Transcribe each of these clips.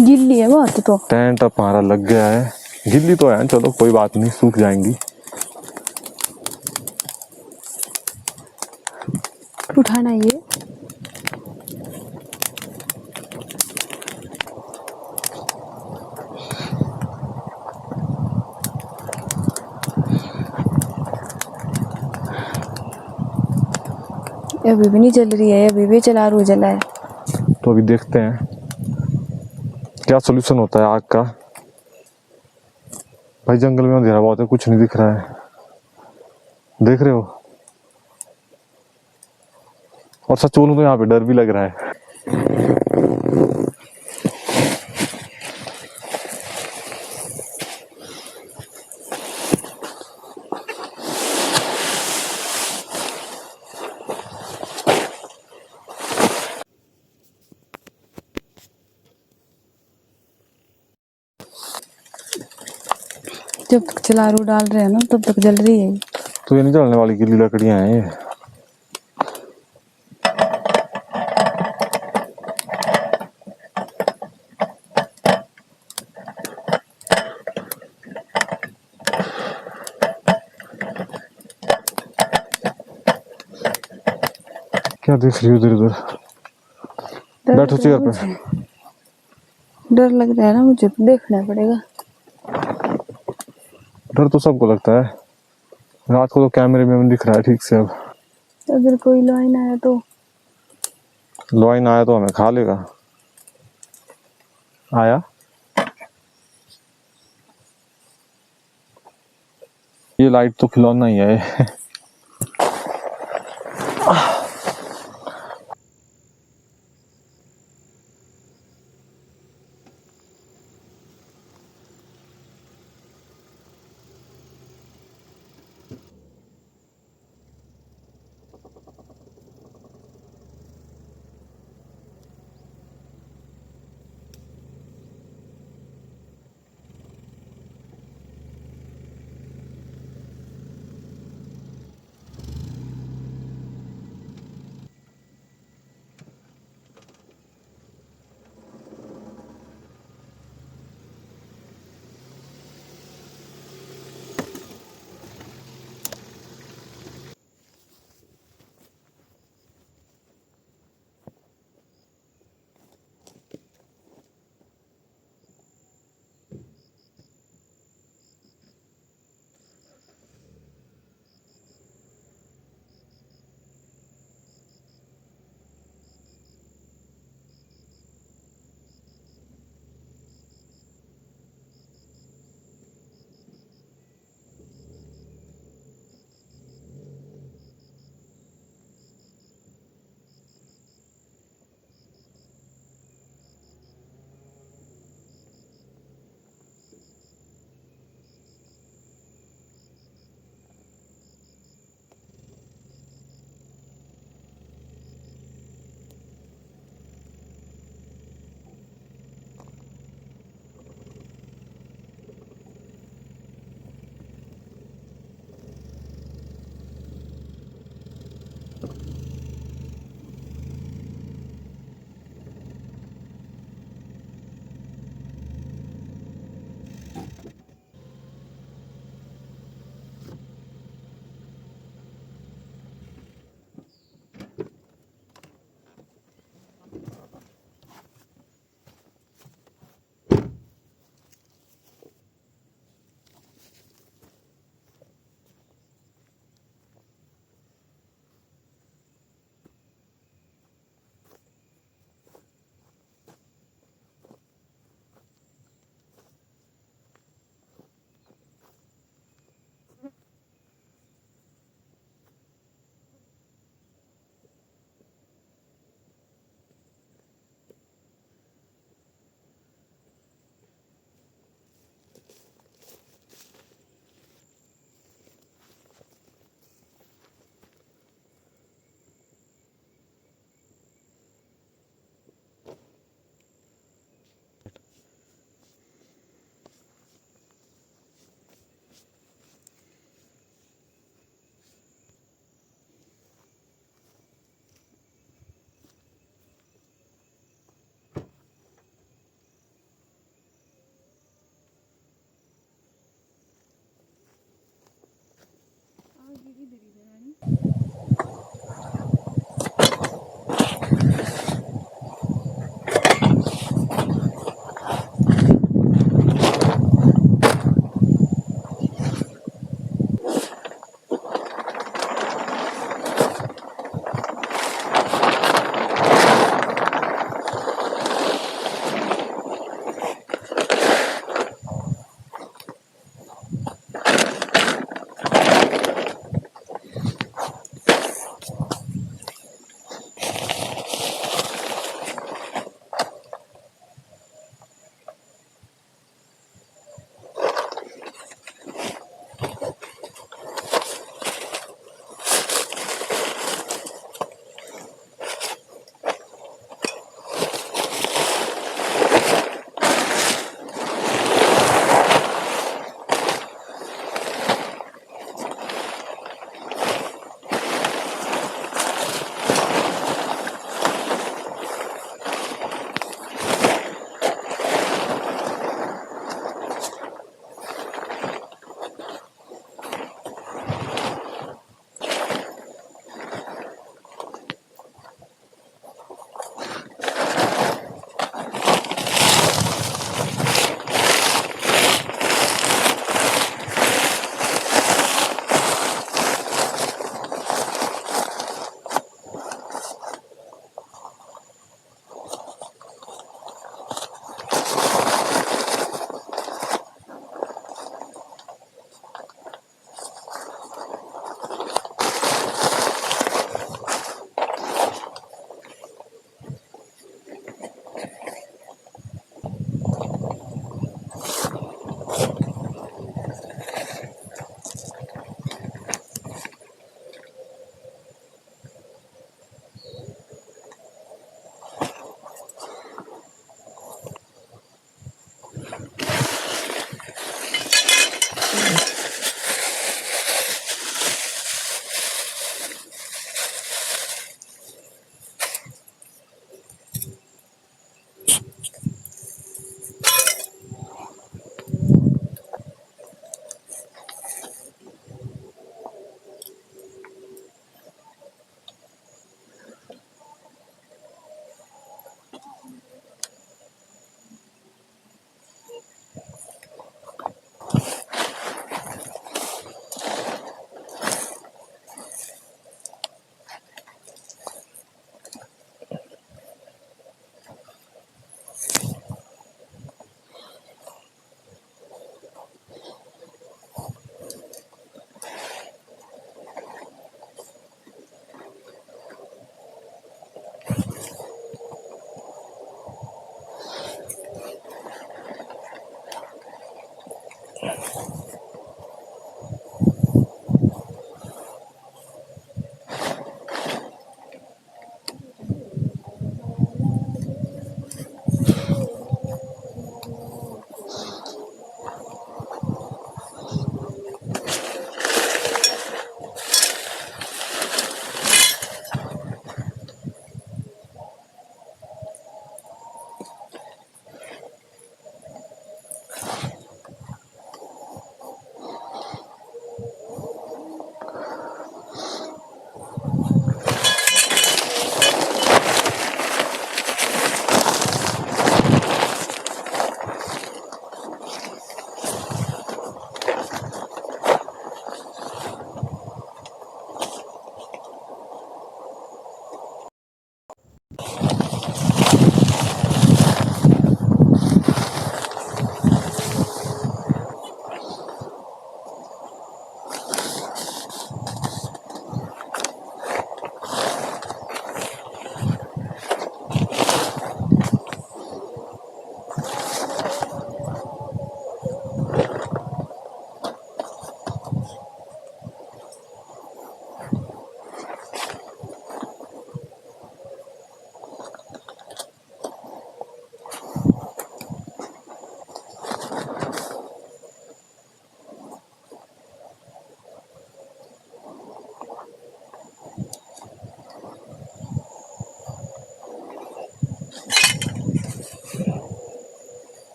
गिल्ली है बहुत तो। टेंट अब हमारा लग गया है, गिल्ली तो है, चलो कोई बात नहीं, सूख जाएंगी। उठाना ये अभी भी नहीं जल रही है, अभी भी जला रू जला है। तो अभी देखते हैं क्या सोल्यूशन होता है आग का। भाई जंगल में अंधेरा बहुत है, कुछ नहीं दिख रहा है, देख रहे हो। और सच बोलूं तो यहाँ पे डर भी लग रहा है। जब तक जलारू डाल रहे हैं ना तब तक जल रही है। तो ये नहीं जलने वाली गिल्ली लकड़ियां हैं ये। क्या देख रही हो इधर उधर? बैठो चेयर पे। डर लग रहा है ना मुझे, तो देखना पड़ेगा। डर तो सबको लगता है, रात को तो कैमरे में दिख रहा है ठीक से। अब अगर कोई लाइन आया तो? लॉइन आया तो हमें खा लेगा। आया ये लाइट तो खिलौना ही है।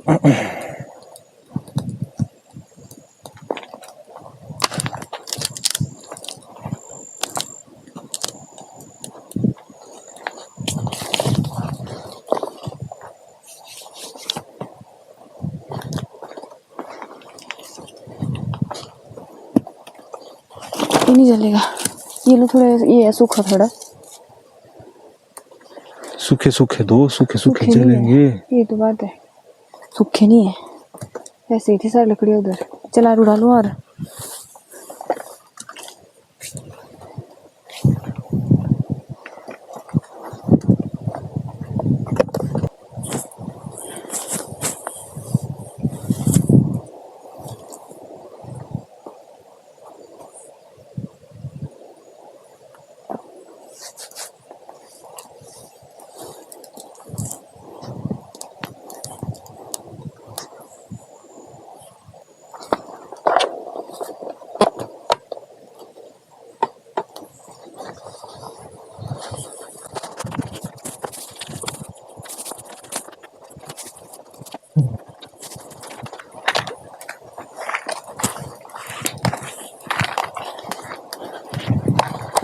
ये नहीं जलेगा। ये लो थोड़ा, ये है सूखा थोड़ा। सूखे सूखे दो, सूखे सूखे नहीं जलेंगे। है, ये तो बात है, सूखे नहीं है। ऐसे ही थी सारी लकड़ी उधर। चला रू डालो और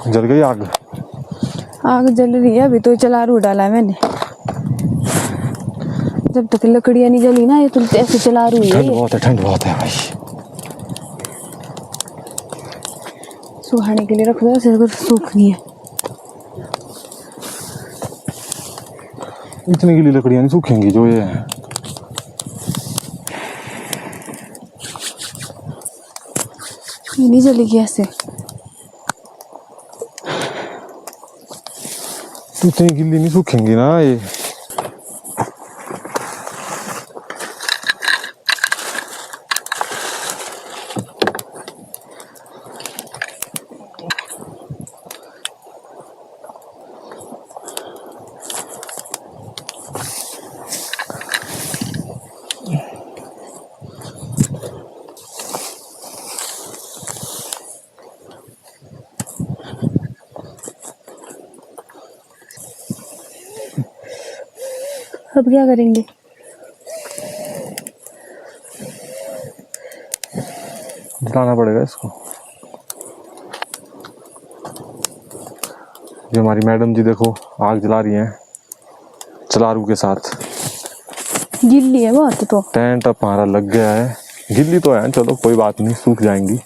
जल गई आग? आग जल रही है अभी तो, चला रू डाला है मैंने। जब तक लकड़ियां नहीं जली ना, ये तो ऐसे चला रू है। ठंड बहुत है, ठंड बहुत है भाई। सुखाने के लिए रख दो, ऐसे अगर सूख नहीं है। इतनी गीली लकड़ियां नहीं सूखेंगी जो ये है। ये नहीं जलेगी ऐसे। इतनी गिल्ली नहीं सूखेंगी ना ये। अब क्या करेंगे? जलाना पड़ेगा इसको। जो हमारी मैडम जी देखो आग जला रही हैं चलारू के साथ। गिल्ली है बहुत तो। टेंट अब हमारा लग गया है। गिल्ली तो है, चलो कोई बात नहीं, सूख जाएंगी।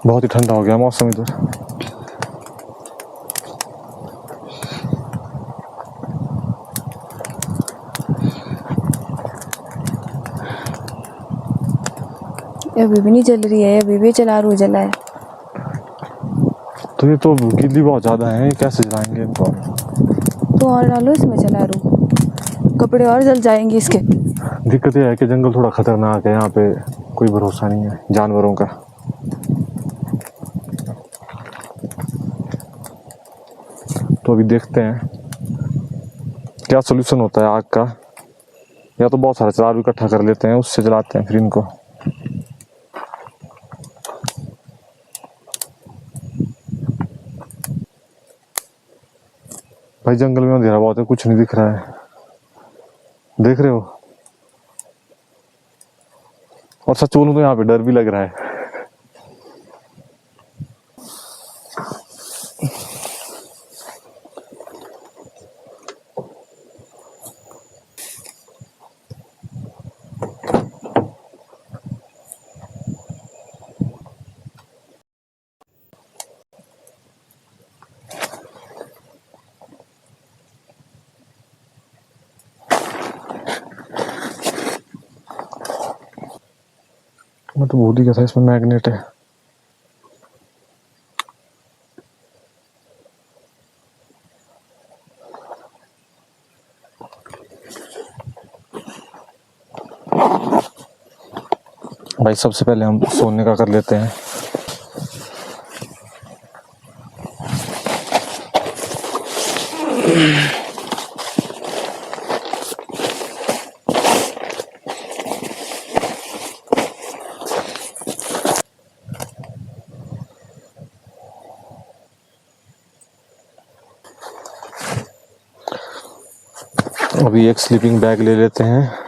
बहुत ही ठंडा हो गया मौसम इधर। अभी भी नहीं जल रही है, अभी भी चला रू जला है। तो ये तो गिल्ली बहुत ज्यादा है, कैसे जलाएंगे इनको? तो और डालो इसमें चला रू, कपड़े और जल जाएंगे इसके। दिक्कत ये है कि जंगल थोड़ा खतरनाक है, यहाँ पे कोई भरोसा नहीं है जानवरों का। तो अभी देखते हैं क्या सोल्यूशन होता है आग का। या तो बहुत सारा चारा इकट्ठा कर लेते हैं, उससे जलाते हैं फिर इनको। भाई जंगल में अंधेरा बहुत है, कुछ नहीं दिख रहा है, देख रहे हो? और सच बोलूं तो यहाँ पे डर भी लग रहा है। मैं तो भूल ही गया था इसमें मैग्नेट है। भाई सबसे पहले हम सोने का कर लेते हैं। अभी एक स्लीपिंग बैग ले लेते हैं।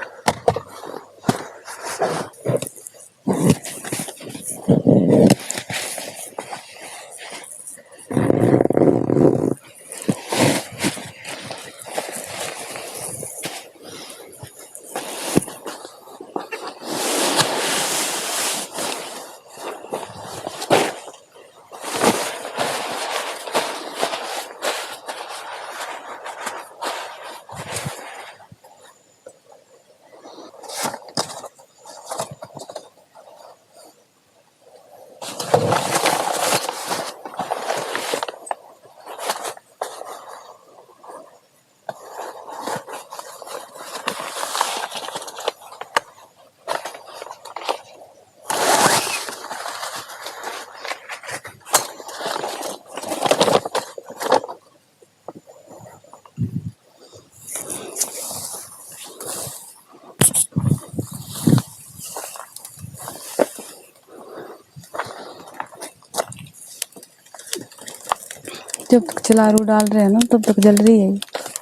जब तक चलारू डाल रहे हैं ना तब तक जल रही है ये।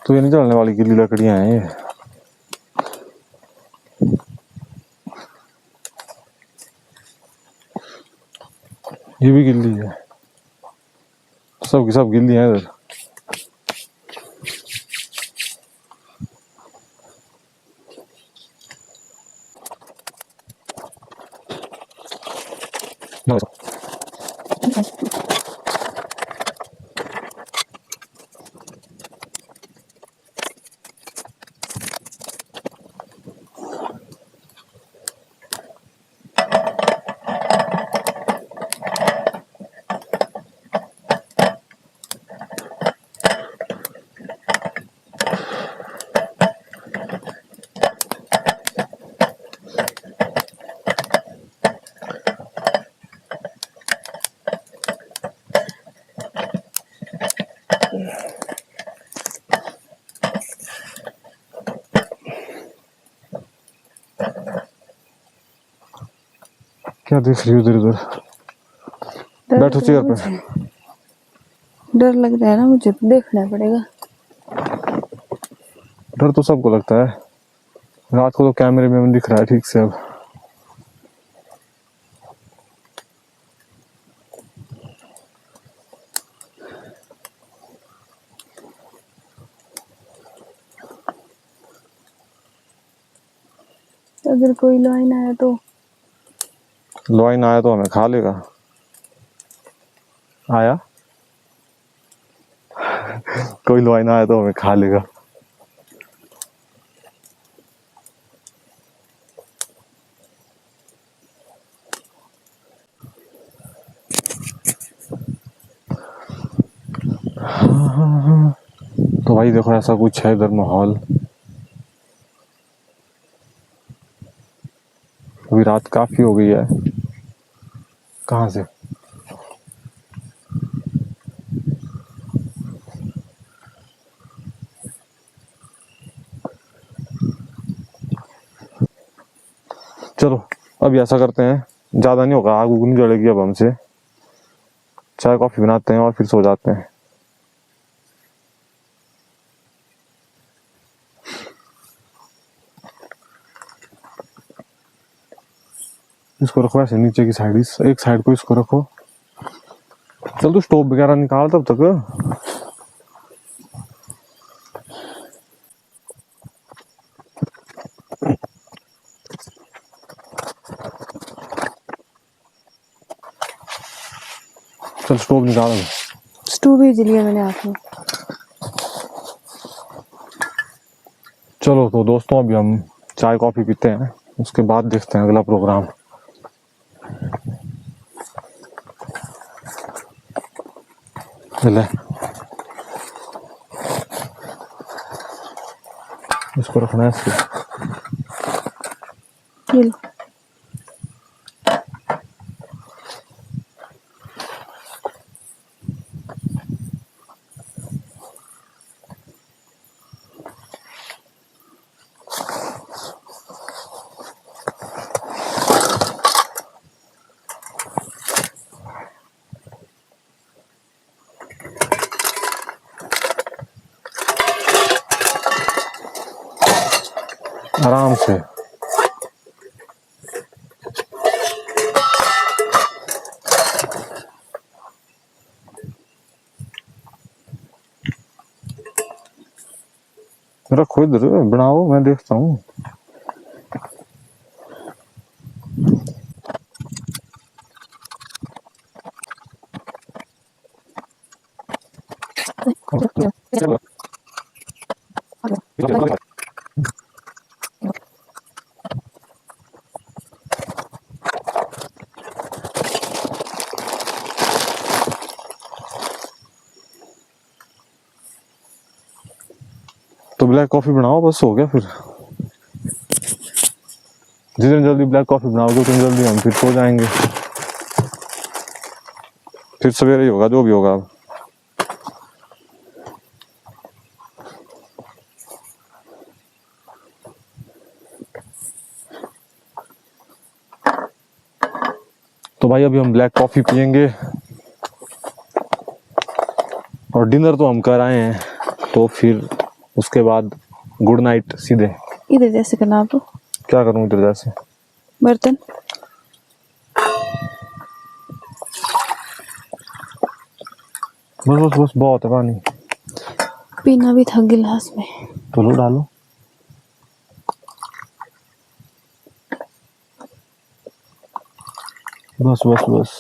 तो ये नहीं जलने वाली गीली लकड़ियां हैं ये भी गिल्ली है, सब की सब गिल्ली है इधर। क्या देख रही हो इधर उधर? डर बैठो लग रहा चेयर है पे। मुझे। डर लग रहा है ना मुझे, तो देखना पड़ेगा। डर तो सबको लगता है, रात को तो कैमरे में दिख रहा है ठीक से। अब अगर कोई लाइन आया तो लॉइन आया तो हमें खा लेगा। आया कोई लॉइन आया तो हमें खा लेगा। तो भाई देखो ऐसा कुछ है इधर माहौल। अभी रात काफी हो गई है। कहाँ से? चलो अभी ऐसा करते हैं, ज्यादा नहीं होगा, आग उग नहीं जलेगी अब हमसे। चाय कॉफी बनाते हैं और फिर सो जाते हैं। इसको रखो ऐसे नीचे की साइड, इस एक साइड को इसको रखो। चल तू स्टोव वगैरह निकाल तब तक। चल स्टोव निकाल। स्टोव भेज लिया मैंने हाथ में। चलो तो दोस्तों अभी हम चाय कॉफी पीते हैं, उसके बाद देखते हैं अगला प्रोग्राम। ले इसको रखना है इसको। ये लो। आराम से। रखो इधर, बनाओ, मैं देखता हूँ। तो ब्लैक कॉफी बनाओ, बस हो गया। फिर जितनी जल्दी ब्लैक कॉफी बनाओगे उतनी जल्दी हम फिर सो जाएंगे। फिर सवेरे ही होगा जो भी होगा। अब तो भाई अभी हम ब्लैक कॉफी पियेंगे और डिनर तो हम कर आए हैं, तो फिर उसके बाद गुड नाइट सीधे। इधर जैसे करना आप। क्या करूं इधर जैसे? बर्तन बस बस बस, बहुत है पानी। पीना भी था गिलास में। तो लो, डालो। बस बस बस,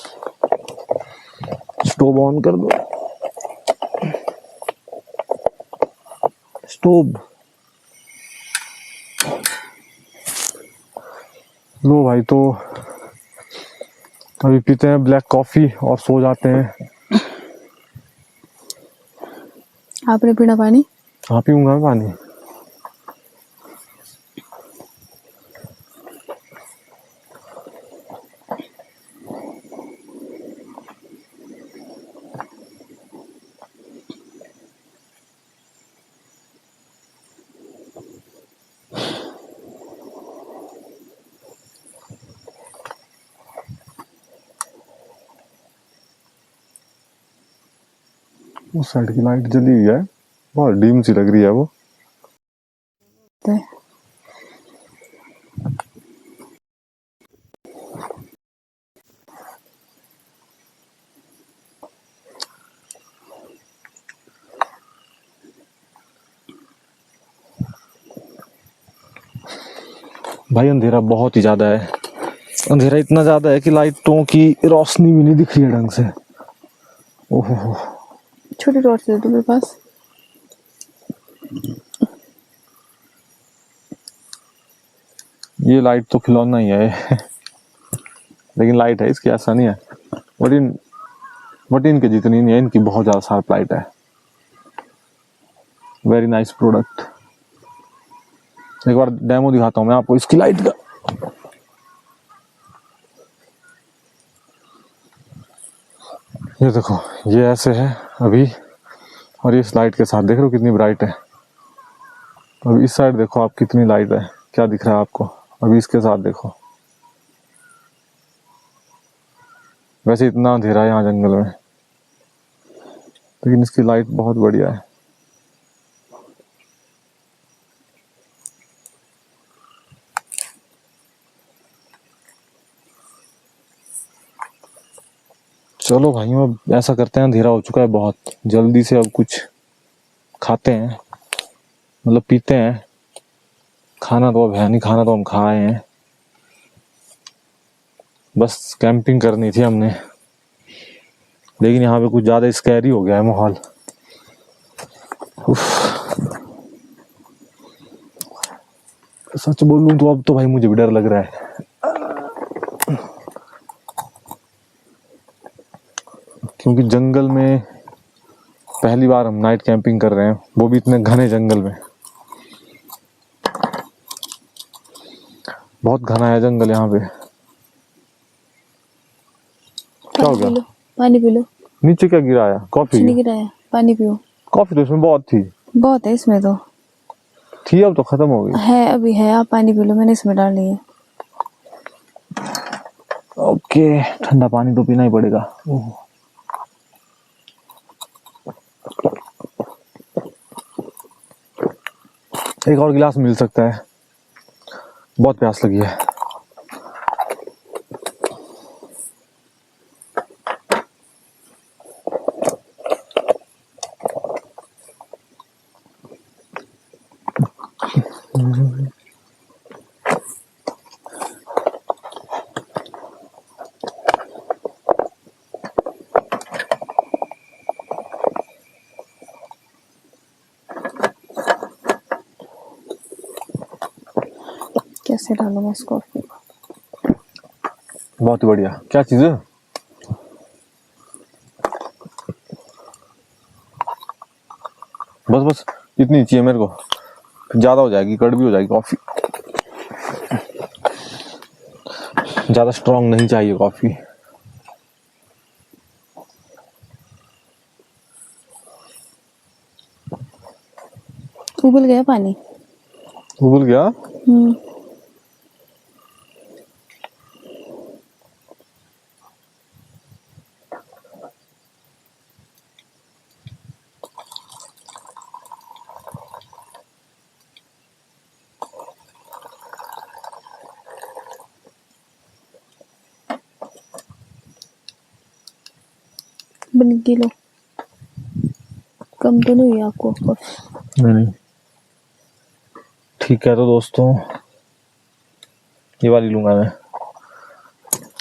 स्टोव ऑन कर दो। स्टोव लो भाई। तो अभी पीते हैं ब्लैक कॉफी और सो जाते हैं। आपने पीना पानी? हाँ पीऊंगा मैं पानी। उस साइड की लाइट जली हुई है, बहुत डीम सी लग रही है वो। भाई अंधेरा बहुत ही ज्यादा है। अंधेरा इतना ज्यादा है कि लाइटों की रोशनी भी नहीं दिख रही है ढंग से। ओहो, छोटी टॉर्च दे दो मेरे पास। ये लाइट तो खिलौना ही है लेकिन लाइट है इसकी, ऐसा नहीं है। बट इनके जितनी नहीं है, इनकी बहुत ज्यादा शार्प लाइट है। Very nice product. एक बार डेमो दिखाता हूँ मैं आपको इसकी लाइट का। ये देखो, ये ऐसे है अभी, और ये इस लाइट के साथ देख रहे हो कितनी ब्राइट है। अभी इस साइड देखो आप, कितनी लाइट है, क्या दिख रहा है आपको? अभी इसके साथ देखो। वैसे इतना अंधेरा है यहाँ जंगल में, लेकिन इसकी लाइट बहुत बढ़िया है। चलो भाइयों, अब ऐसा करते हैं, अंधेरा हो चुका है बहुत, जल्दी से अब कुछ खाते हैं, मतलब पीते हैं। खाना तो अब है नहीं, खाना तो हम खा आए हैं। बस कैंपिंग करनी थी हमने, लेकिन यहाँ पे कुछ ज्यादा स्कैरी हो गया है माहौल। सच बोलूं तो अब तो भाई मुझे भी डर लग रहा है, क्योंकि जंगल में पहली बार हम नाइट कैंपिंग कर रहे हैं, वो भी इतने घने जंगल में। बहुत घना है जंगल यहाँ पे। क्या हो गया? पानी पी लो। नीचे क्या गिराया? कॉफी नहीं गिराया, पानी पियो। कॉफी तो इसमें बहुत थी। बहुत है इसमें तो। थी, अब तो खत्म हो गई है, अभी है, आप पानी पी लो, मैंने इसमें डाल ली है। ओके, ठंडा पानी तो पीना ही पड़ेगा। एक और गिलास मिल सकता है? बहुत प्यास लगी है। कैसे डालूं मैं इस कॉफी को? बहुत ही बढ़िया। क्या चीज है? बस बस इतनी चाहिए मेरे को, ज्यादा हो जाएगी, कड़वी हो जाएगी कॉफी। ज्यादा स्ट्रांग नहीं चाहिए कॉफी। उबल गया पानी। उबल गया? बन किलो कम तो नहीं हुई आपको कॉफी? नहीं ठीक है, तो दोस्तों ये वाली लूंगा मैं।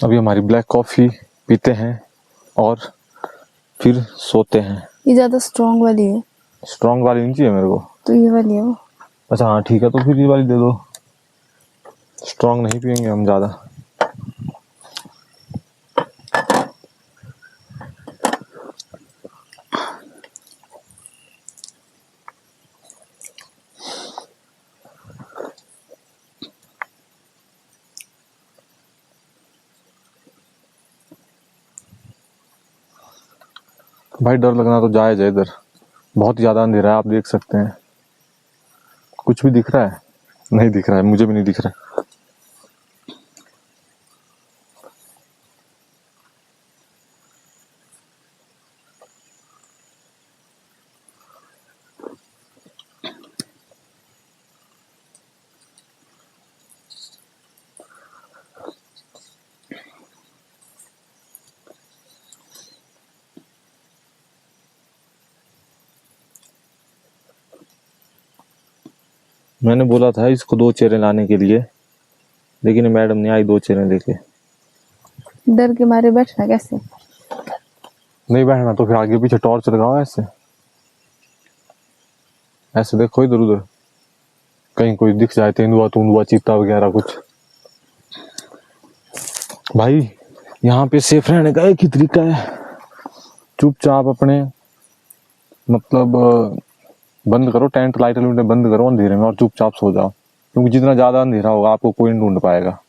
अभी हमारी ब्लैक कॉफी पीते हैं और फिर सोते हैं। ये ज्यादा स्ट्रॉन्ग वाली है। स्ट्रांग वाली नहीं चाहिए मेरे को। तो ये वाली है वो। अच्छा हाँ ठीक है, तो फिर ये वाली दे दो। स्ट्रांग नहीं पियेंगे हम ज्यादा। भाई डर लगना तो जायज है, इधर बहुत ज्यादा अंधेरा है, आप देख सकते हैं। कुछ भी दिख रहा है? नहीं दिख रहा है, मुझे भी नहीं दिख रहा है। मैंने बोला था इसको 2 चेयरें लाने के लिए, लेकिन मैडम ने आई 2 चेयरें लेके। डर के मारे बैठना कैसे? नहीं बैठना तो फिर आगे पीछे टॉर्च लगाओ, ऐसे ऐसे देखो इधर उधर, कहीं कोई दिख जाए, तेंदुआ तूंदुआ चीता वगैरह कुछ। भाई यहाँ पे सेफ रहने का एक ही तरीका है, चुपचाप अपने मतलब बंद करो टेंट, लाइट बंद करो अंधेरे में और चुपचाप सो जाओ, क्योंकि जितना ज्यादा अंधेरा होगा आपको कोई नहीं ढूंढ पाएगा।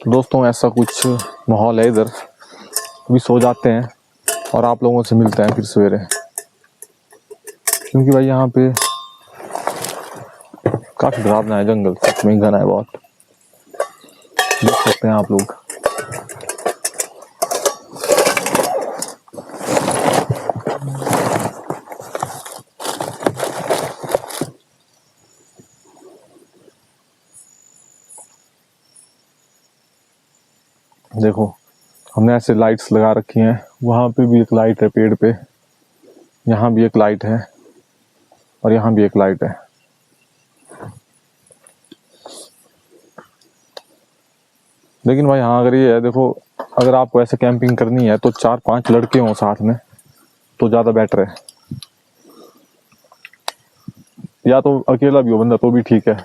दोस्तों ऐसा कुछ माहौल है इधर, अभी सो जाते हैं और आप लोगों से मिलते हैं फिर सवेरे, क्योंकि भाई यहाँ पे काफी डरावना है जंगल, सच में घना है बहुत, देख सकते हैं आप लोग। देखो हमने ऐसे लाइट्स लगा रखी हैं, वहां पे भी एक लाइट है पेड़ पे, यहाँ भी एक लाइट है और यहाँ भी एक लाइट है। लेकिन भाई हाँ अगर ये है, देखो अगर आपको ऐसे कैंपिंग करनी है तो 4-5 लड़के हों साथ में तो ज्यादा बेटर है, या तो अकेला भी हो बंदा तो भी ठीक है,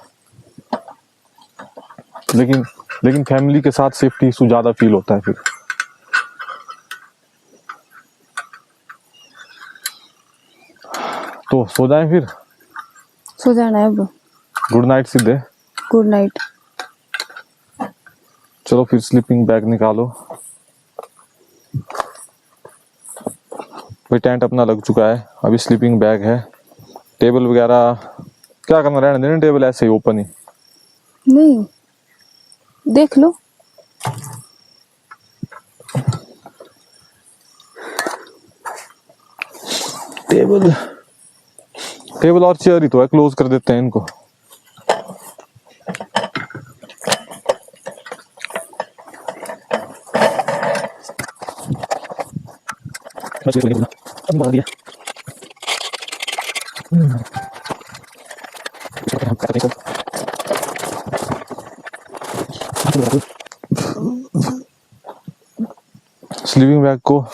लेकिन फैमिली के साथ सेफ्टी इशू ज्यादा फील होता है फिर। तो सो जाएं फिर? सो जाना है अब। गुड नाइट सिद्धे। Good night. चलो फिर स्लीपिंग बैग निकालो। भाई टेंट अपना लग चुका है, अभी स्लीपिंग बैग है। टेबल वगैरह क्या करना, रहने देना टेबल ऐसे ही ओपन ही। नहीं, देख लो। टेबल टेबल और चेयर ही तो है, क्लोज कर देते हैं इनको। स्लीपिंग बैग को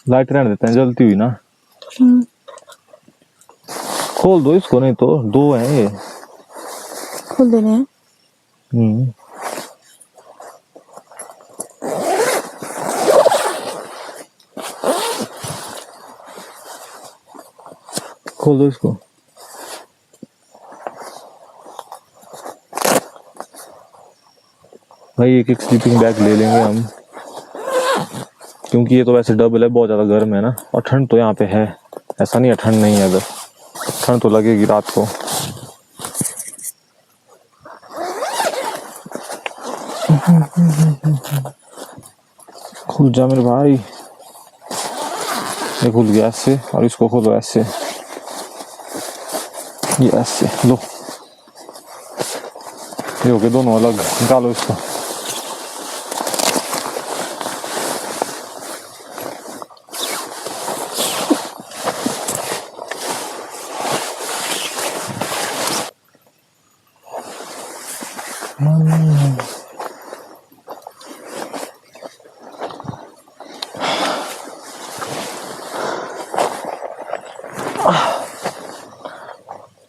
लाइट रहने देते हैं, जलती हुई ना। खोल दो इसको, नहीं तो दो हैं ये। खोल देने हैं। खोल दो इसको। भाई एक एक स्लीपिंग बैग ले लेंगे हम, क्योंकि ये तो वैसे डबल है, बहुत ज्यादा गर्म है ना। और ठंड तो यहाँ पे है, ऐसा नहीं है ठंड नहीं है इधर, ठंड तो लगेगी रात को। खुल जा मेरे भाई। ये खुल गया ऐसे, और इसको खोलो ऐसे, ये ऐसे लो। ये हो गए दोनों अलग, निकालो इसको।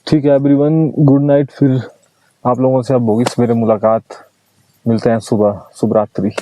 ठीक है एवरीवन, गुड नाइट। फिर आप लोगों से अब होगी सवेरे मुलाकात, मिलते हैं सुबह। शुभ रात्रि।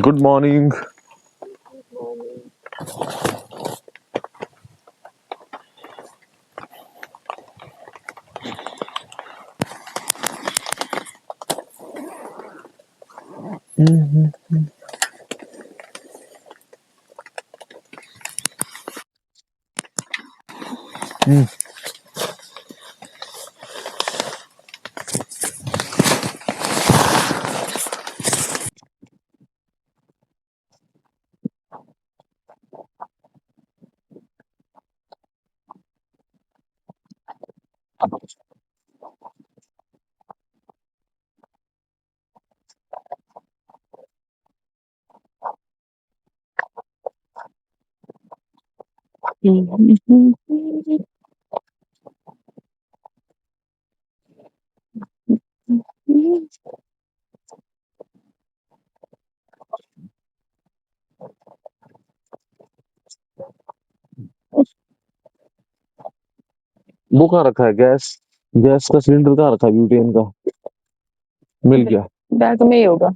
Good morning. वो कहाँ रखा है गैस? गैस का सिलेंडर कहाँ रखा है ब्यूटेन का? मिल गया। बैग में ही होगा।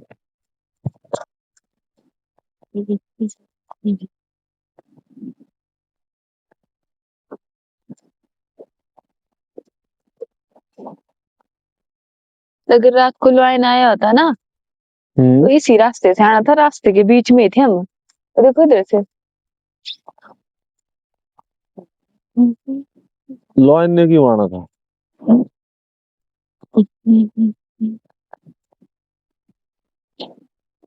अगर रात को लाइन आया होता ना तो इसी रास्ते से आना था, रास्ते के बीच में थे हम। देखो इधर से। लॉयन ने क्यों आना था?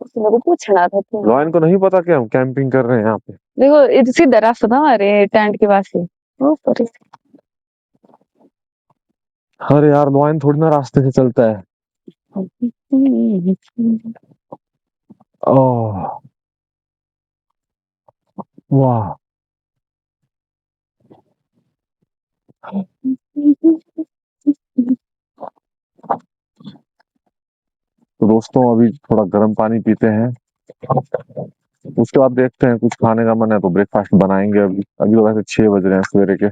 उसने को पूछना था क्यों। लॉयन को नहीं पता कि हम कैंपिंग कर रहे हैं यहाँ पे? देखो इधर सीधा रास्ता था हमारे टेंट के पास से। ऊपर अरे यार लॉयन थोड़ी ना रास्ते से चलता है। ओह वाह। तो दोस्तों अभी थोड़ा गर्म पानी पीते हैं, उसके बाद देखते हैं कुछ खाने का मन है तो ब्रेकफास्ट बनाएंगे। अभी अभी तो वैसे 6 बज रहे हैं सवेरे के,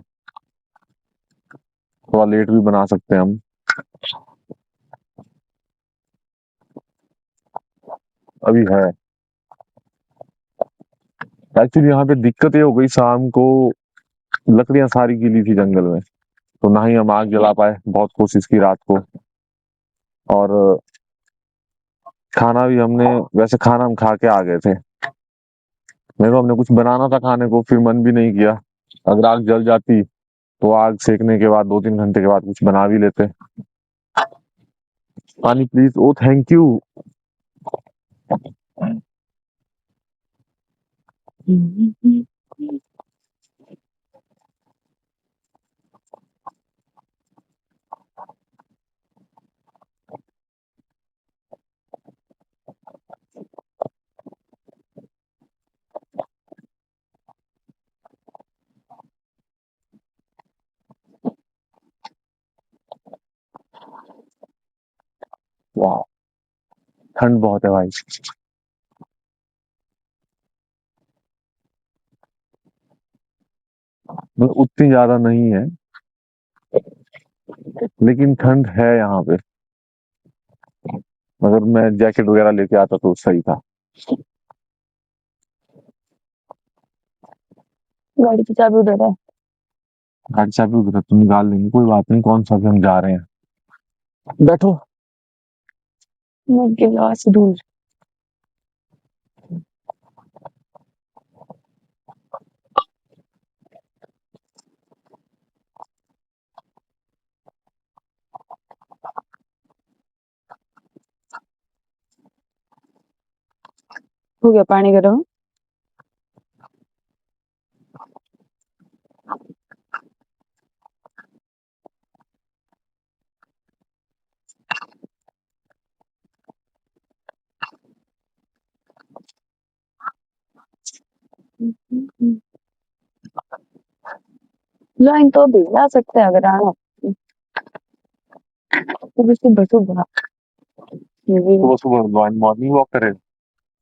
थोड़ा लेट भी बना सकते हैं हम। अभी है एक्चुअली यहाँ पे दिक्कत ये हो गई, शाम को लकड़ियां सारी गीली थी जंगल में, तो ना ही हम आग जला पाए, बहुत कोशिश की रात को। और खाना भी हमने, वैसे खाना हम खा के आ गए थे, मेरे को हमने कुछ बनाना था खाने को, फिर मन भी नहीं किया। अगर आग जल जाती तो आग सेकने के बाद 2-3 घंटे के बाद कुछ बना भी लेते। पानी प्लीज। O thank you. वाह ठंड बहुत है भाई। मतलब उतनी ज्यादा नहीं है, लेकिन ठंड है यहाँ पे। अगर मैं जैकेट वगैरह लेके आता तो सही था। गाड़ी की चाबी उधर है। गाड़ी चाबी उधर है, तुम निकाल लेंगे, कोई बात नहीं, कौन सा भी हम जा रहे हैं। बैठो। मैं गिलास ढूंढ। हो गया पानी गर्म। लाइन तो भी ला सकते हैं अगर आना। तो सुबह सुबह सुबह सुबह मॉर्निंग वॉक करें,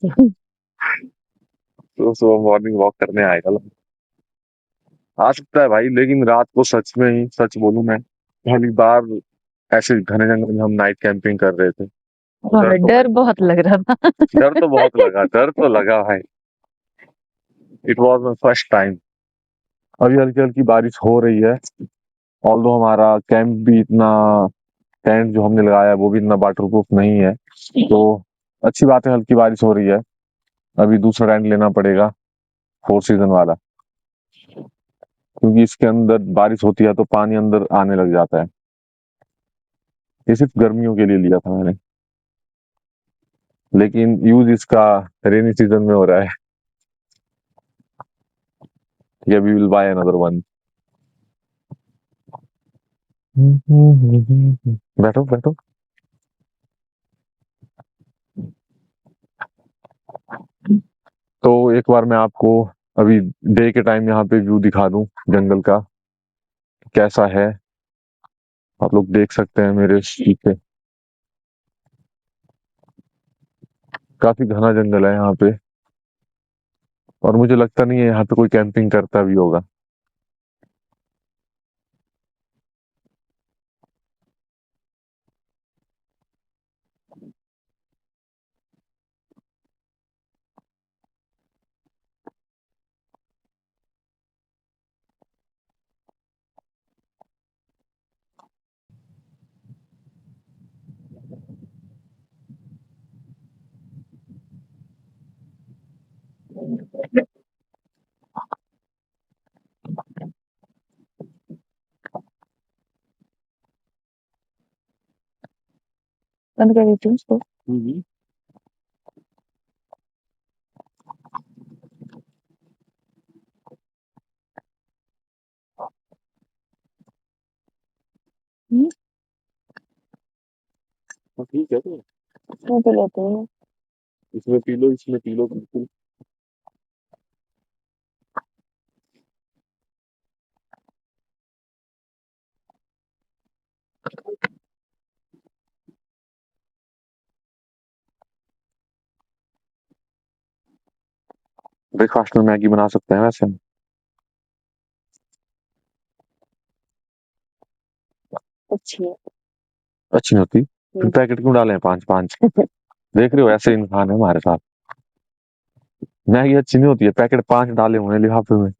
सुबह सुबह मॉर्निंग वॉक करने आएगा लोग। आ सकता है भाई, लेकिन रात को सच में ही सच बोलूं मैं, पहली बार ऐसे घने जंगल में हम नाइट कैंपिंग कर रहे थे। डर बहुत लग रहा था। डर तो बहुत लगा, डर तो लगा भाई। It was my first time. अभी हल्की हल्की बारिश हो रही है, ऑल्दो हमारा कैंप भी इतना, टेंट जो हमने लगाया है वो भी इतना वाटर प्रूफ नहीं है, तो अच्छी बात है, हल्की बारिश हो रही है। अभी दूसरा टेंट लेना पड़ेगा, 4 सीजन वाला, क्योंकि इसके अंदर बारिश होती है तो पानी अंदर आने लग जाता है। ये सिर्फ गर्मियों के लिए लिया था मैंने, लेकिन यूज इसका रेनी सीजन में हो रहा है। या we will buy another one. बैठो बैठो। तो एक बार मैं आपको अभी डे के टाइम यहाँ पे व्यू दिखा दूं जंगल का, कैसा है। आप लोग देख सकते हैं मेरे पीछे, काफी घना जंगल है यहाँ पे, और मुझे लगता नहीं है यहाँ पे कोई कैंपिंग करता भी होगा। बंद कर देती हूँ उसको। ठीक है तो मुंह पे लेते हैं। इसमें पी लो, इसमें पी लो बिल्कुल। ब्रेकफास्ट में मैगी बना सकते हैं वैसे। अच्छी है। अच्छी नहीं होती, फिर पैकेट क्यों डाले हैं 5-5? देख रहे हो ऐसे इंसान है हमारे साथ। मैगी अच्छी नहीं होती है, पैकेट 5 डाले हुए हैं लिफाफे में।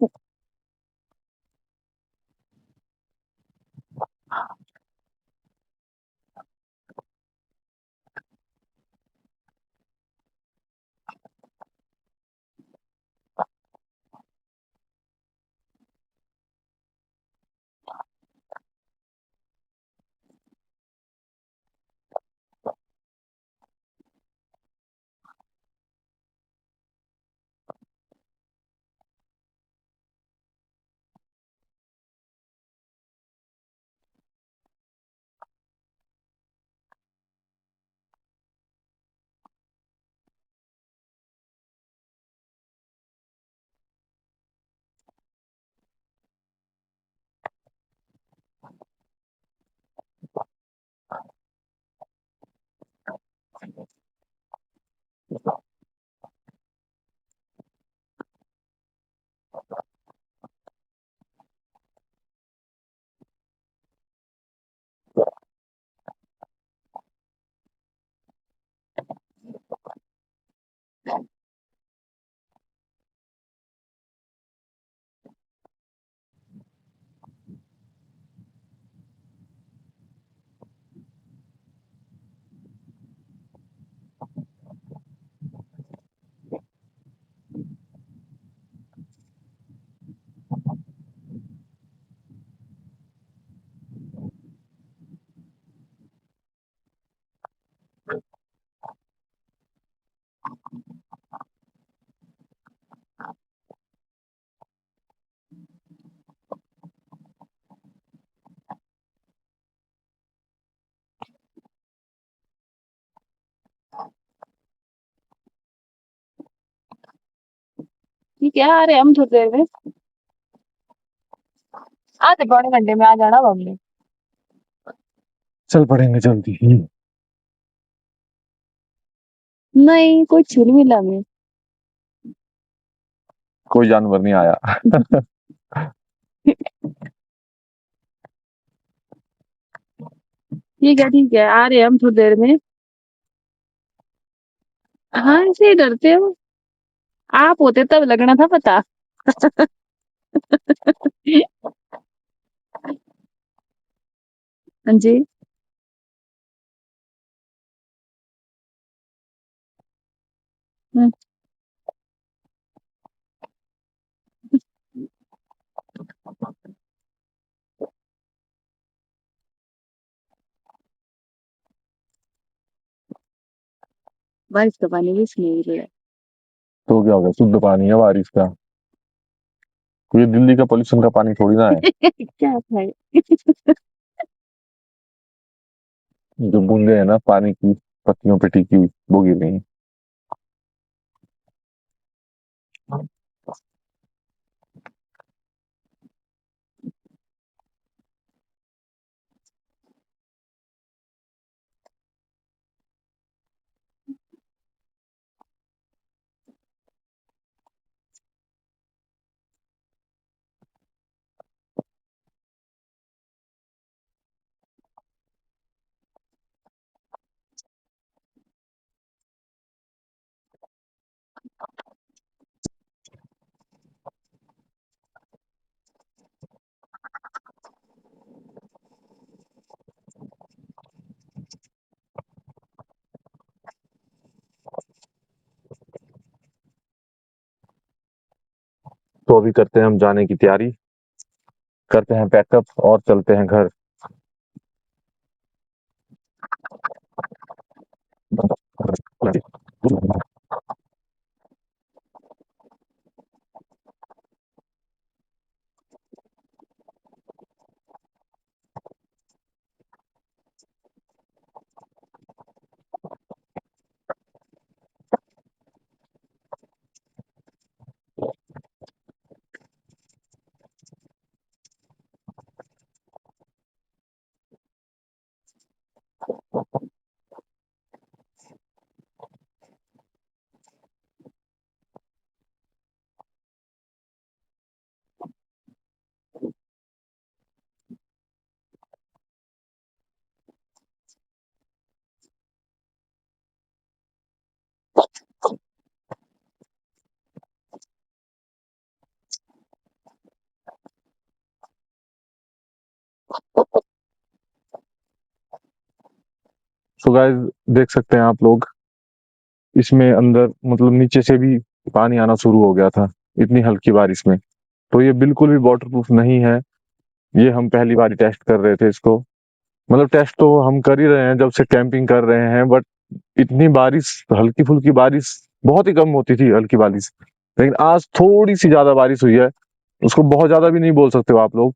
ठीक है, आ रहे हम थोड़ी देर में। आधे पौने घंटे में आ जाना हमने। चल पड़ेंगे जल्दी। नहीं, कोई छुल मिला हमें। कोई जानवर नहीं आया। ठीक है, आ रहे हम थोड़ी देर में। हाँ, ऐसे ही डरते हो। आप होते तब लगना था पता। हाँ जी। हम्म, 22 का पानी भी इसमें गिर रहा है। तो क्या हो गया, शुद्ध पानी है बारिश का। ये दिल्ली का पोल्यूशन का पानी थोड़ी ना है। क्या था ये? जो बूंदे है ना पानी की पत्तियों पे टिकी हुई वो गिर रही हैं। तो अभी करते हैं हम जाने की तैयारी, करते हैं पैकअप और चलते हैं घर। सो गाइस, देख सकते हैं आप लोग, इसमें अंदर मतलब नीचे से भी पानी आना शुरू हो गया था इतनी हल्की बारिश में। तो ये बिल्कुल भी वाटर प्रूफ नहीं है। ये हम पहली बार टेस्ट कर रहे थे इसको, मतलब टेस्ट तो हम कर ही रहे हैं जब से कैंपिंग कर रहे हैं, बट इतनी बारिश, हल्की फुल्की बारिश बहुत ही कम होती थी हल्की बारिश, लेकिन आज थोड़ी सी ज्यादा बारिश हुई है। उसको बहुत ज्यादा भी नहीं बोल सकते हो आप लोग,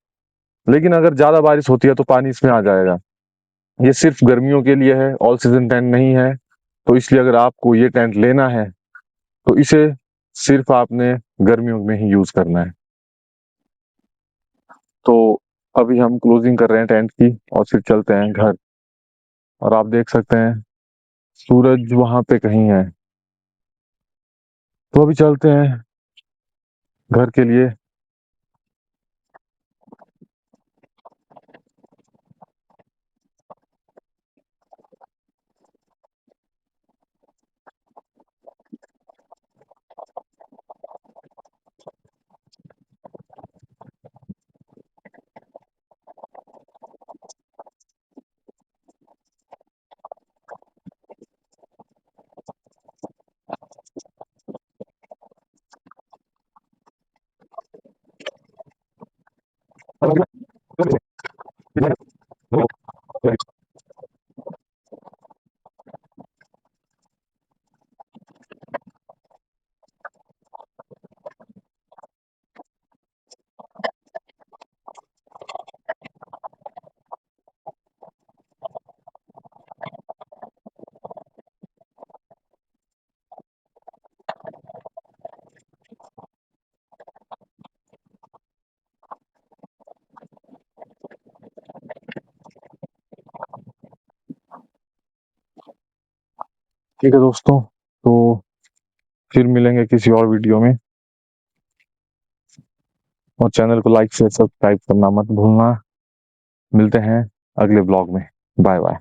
लेकिन अगर ज्यादा बारिश होती है तो पानी इसमें आ जाएगा। ये सिर्फ गर्मियों के लिए है, ऑल सीजन टेंट नहीं है। तो इसलिए अगर आपको ये टेंट लेना है तो इसे सिर्फ आपने गर्मियों में ही यूज करना है। तो अभी हम क्लोजिंग कर रहे हैं टेंट की और फिर चलते हैं घर। और आप देख सकते हैं सूरज वहां पे कहीं है। तो अभी चलते हैं घर के लिए। ठीक है दोस्तों, तो फिर मिलेंगे किसी और वीडियो में। और चैनल को लाइक शेयर सब्सक्राइब करना मत भूलना। मिलते हैं अगले ब्लॉग में। Bye bye.